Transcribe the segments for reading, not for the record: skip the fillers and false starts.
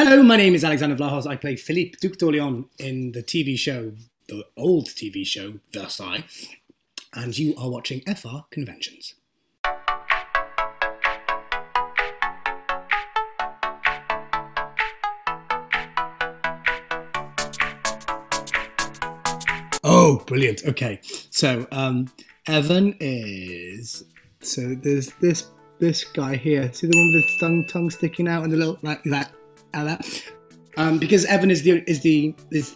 Hello, my name is Alexander Vlahos. I play Philippe Duc d'Orléans in the TV show, the old TV show, Versailles. And you are watching FrConventions. Oh, brilliant. Okay. So, Evan is... So there's this guy here. See the one with the tongue sticking out and the little like that. Because Evan is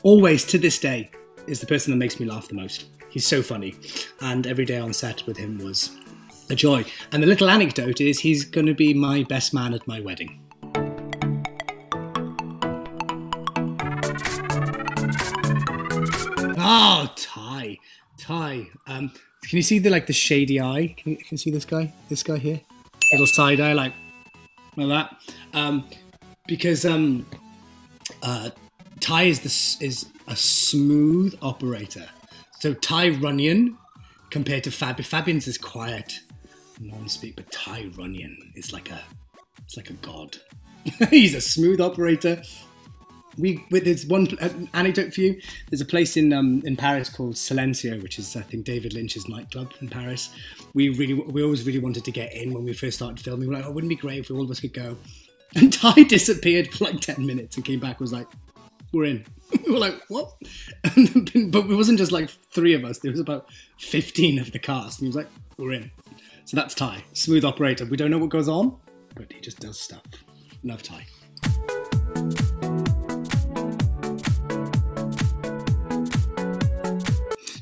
always to this day is the person that makes me laugh the most. He's so funny, and every day on set with him was a joy. And the little anecdote is he's going to be my best man at my wedding. Oh, Tygh. Can you see the shady eye? Can you see this guy? This guy here, little side eye like that. Because Tygh is a smooth operator. So Tygh Runyan compared to Fabian's this quiet non-speak, but Tygh Runyan is like a god. He's a smooth operator. There's one anecdote for you. There's a place in Paris called Silencio, which is I think David Lynch's nightclub in Paris. We always really wanted to get in when we first started filming. We're like, oh, wouldn't it be great if all of us could go? And Tygh disappeared for like 10 minutes and came back and was like, we're in. We were like, what? But it wasn't just like 3 of us. There was about 15 of the cast. And he was like, we're in. So that's Tygh. Smooth operator. We don't know what goes on, but he just does stuff. Love Tygh.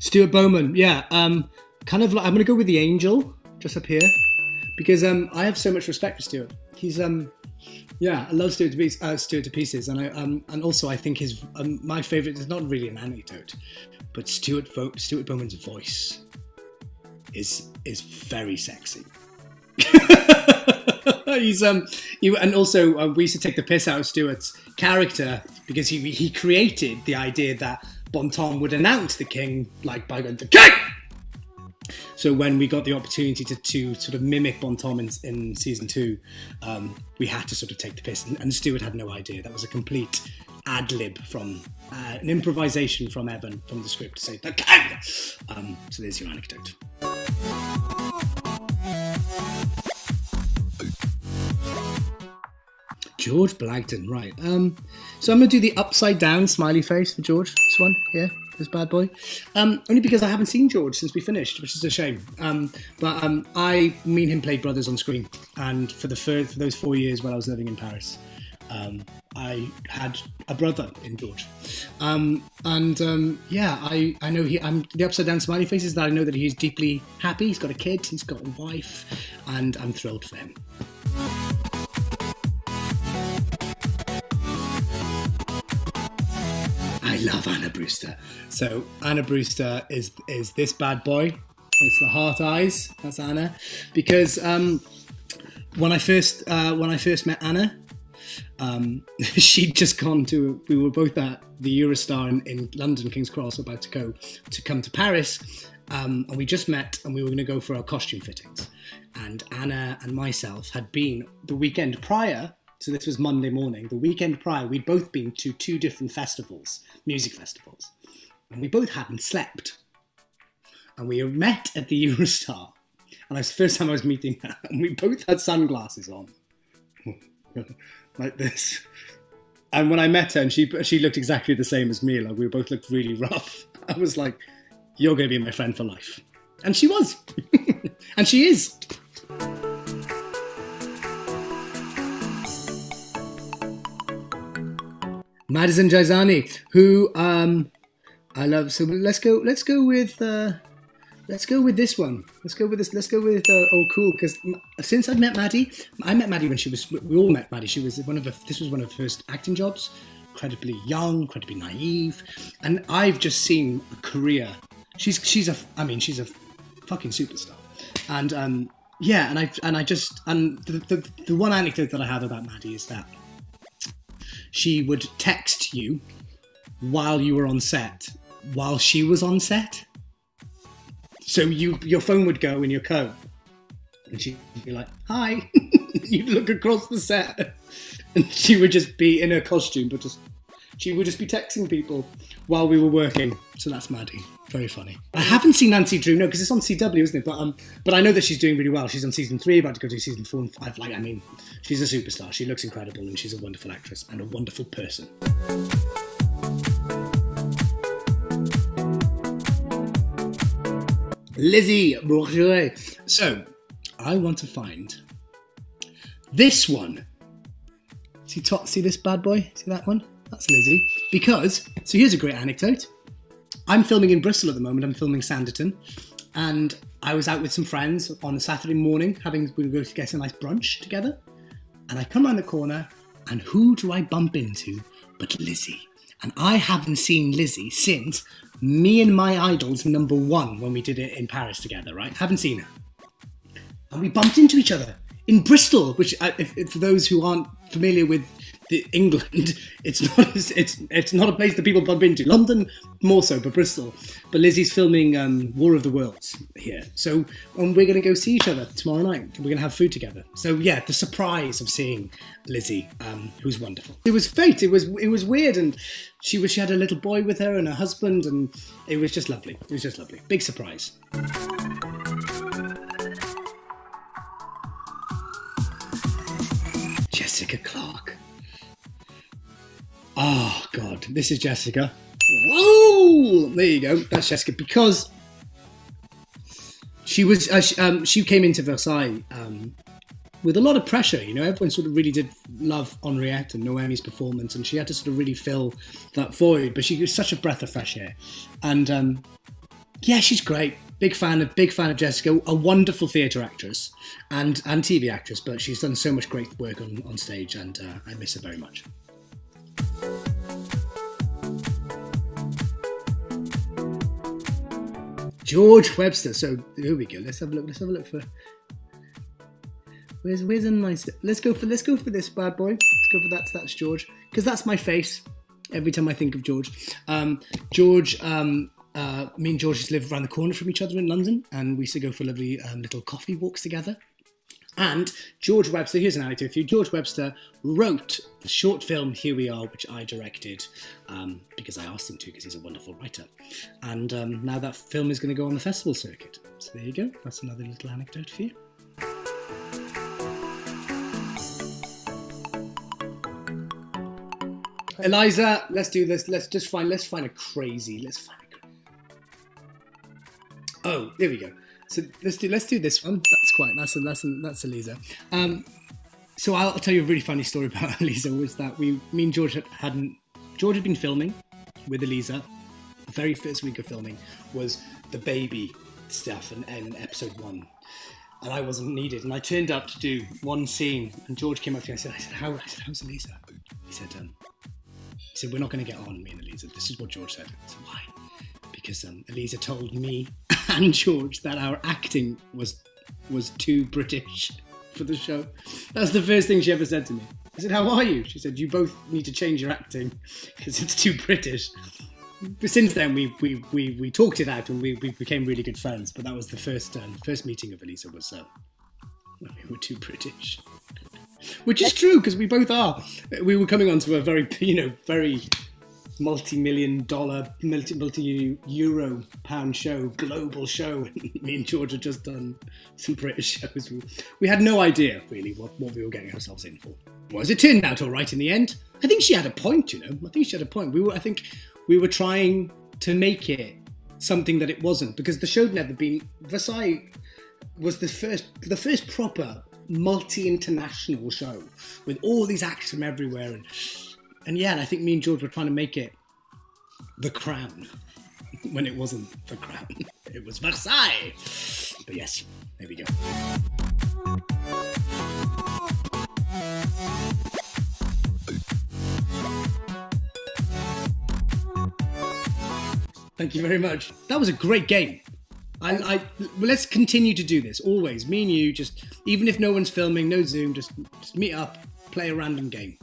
Stuart Bowman. Yeah. Kind of like, I'm going to go with the angel just up here because I have so much respect for Stuart. He's yeah, I love Stuart to pieces, and also I think his my favourite is not really an anecdote, but Stuart Bowman's voice is very sexy. He's and also we used to take the piss out of Stuart's character because he created the idea that Bontemps would announce the king like by going the king. So when we got the opportunity to sort of mimic Bontemps in season 2, we had to sort of take the piss, and Stuart had no idea. That was a complete ad-lib from an improvisation from Evan from the script to say the king. So there's your anecdote. George Blagden, right. So I'm going to do the upside down smiley face for George, this one here. This bad boy, only because I haven't seen George since we finished, which is a shame. But me and him played brothers on screen, and for those 4 years while I was living in Paris, I had a brother in George, yeah, I know the upside down smiley face is that I know that he's deeply happy. He's got a kid, he's got a wife, and I'm thrilled for him. I love Anna Brewster. So Anna Brewster is this bad boy. It's the heart eyes. That's Anna. Because when I first met Anna, she'd just gone to. We were both at the Eurostar in London, King's Cross, about to come to Paris, and we just met, and we were going to go for our costume fittings. And Anna and myself had been the weekend prior. So this was Monday morning. The weekend prior, we'd both been to 2 different festivals, music festivals, and we both hadn't slept. And we met at the Eurostar, and it's the first time I was meeting her, and we both had sunglasses on, like this. And when I met her, and she looked exactly the same as me, like we both looked really rough. I was like, "You're going to be my friend for life," and she was, and she is. Maddison Jaizani, who I love. So let's go with this one. Let's go with Oh Cool, because since I've met Maddie, I met Maddie when we all met Maddie. This was one of her first acting jobs. Incredibly young, incredibly naive, and I've just seen a career. She's a fucking superstar, and yeah, the one anecdote that I have about Maddie is that she would text you while you were on set, while she was on set. So your phone would go in your coat, and she'd be like, "Hi." You'd look across the set, and she would just be in her costume, but she would just be texting people while we were working. So that's Maddie. Very funny. I haven't seen Nancy Drew, no, because it's on CW, isn't it? But I know that she's doing really well. She's on season 3, about to go to season 4 and 5. Like, I mean, she's a superstar. She looks incredible, and she's a wonderful actress and a wonderful person. Lizzie Brocheré. So, I want to find this one. See this bad boy? See that one? That's Lizzie. Because, so here's a great anecdote. I'm filming in Bristol at the moment. I'm filming Sanditon. And I was out with some friends on a Saturday morning, we were going to get a nice brunch together. And I come around the corner, and who do I bump into but Lizzie? And I haven't seen Lizzie since Me and My Idols #1 when we did it in Paris together, right? Haven't seen her. And we bumped into each other in Bristol, which, if for those who aren't familiar with England, it's not a place that people bump into. London more so, but Bristol. But Lizzie's filming War of the Worlds here, so we're going to go see each other tomorrow night. We're going to have food together. So yeah, the surprise of seeing Lizzie, who's wonderful. It was fate. It was weird, and she had a little boy with her and her husband, and it was just lovely. It was just lovely. Big surprise. Jessica Clark. Oh, God, this is Jessica. Whoa! There you go. That's Jessica, because she was she came into Versailles with a lot of pressure. You know, everyone sort of really did love Henriette and Noémie's performance, and she had to sort of really fill that void. But she was such a breath of fresh air, and yeah, she's great. Big fan of Jessica. A wonderful theatre actress and TV actress, but she's done so much great work on stage, and I miss her very much. George Webster. So here we go. Let's have a look. Let's have a look for. Where's a nice? Let's go for this bad boy. Let's go for that. That's George, because that's my face every time I think of George. George. Me and George used to live around the corner from each other in London, and we used to go for lovely little coffee walks together. And George Webster, here's an anecdote for you. George Webster wrote the short film Here We Are, which I directed because I asked him to, because he's a wonderful writer. And now that film is going to go on the festival circuit. So there you go. That's another little anecdote for you. Eliza, let's do this. Let's find a crazy. Oh, there we go. So let's do this one. That's Elisa. So I'll tell you a really funny story about Elisa. Was that me and George had been filming with Elisa. The very first week of filming was the baby stuff and episode 1, and I wasn't needed. And I turned up to do one scene, and George came up to me. I said, how's Elisa? He said, we're not going to get on, me and Elisa. This is what George said. I said, why? Because Elisa told me and George that our acting was too British for the show. That's the first thing she ever said to me. I said, how are you? She said, you both need to change your acting because it's too British. But since then, we talked it out, and we became really good friends. But that was the first meeting of Elisa was when we were too British. Which is true, because we both are. We were coming onto a very, very multi-million-dollar, multi-euro pound show, global show. Me and George had just done some British shows. We had no idea, really, what we were getting ourselves in for. Was it turned out all right in the end? I think she had a point, I think she had a point. I think we were trying to make it something that it wasn't, because the show had never been... Versailles was the first proper multi-international show with all these actors from everywhere, and I think me and George were trying to make it The Crown when it wasn't The Crown. It was Versailles. But yes, there we go. Thank you very much. That was a great game. Let's continue to do this always. Me and you, just even if no one's filming, no Zoom, just meet up, play a random game.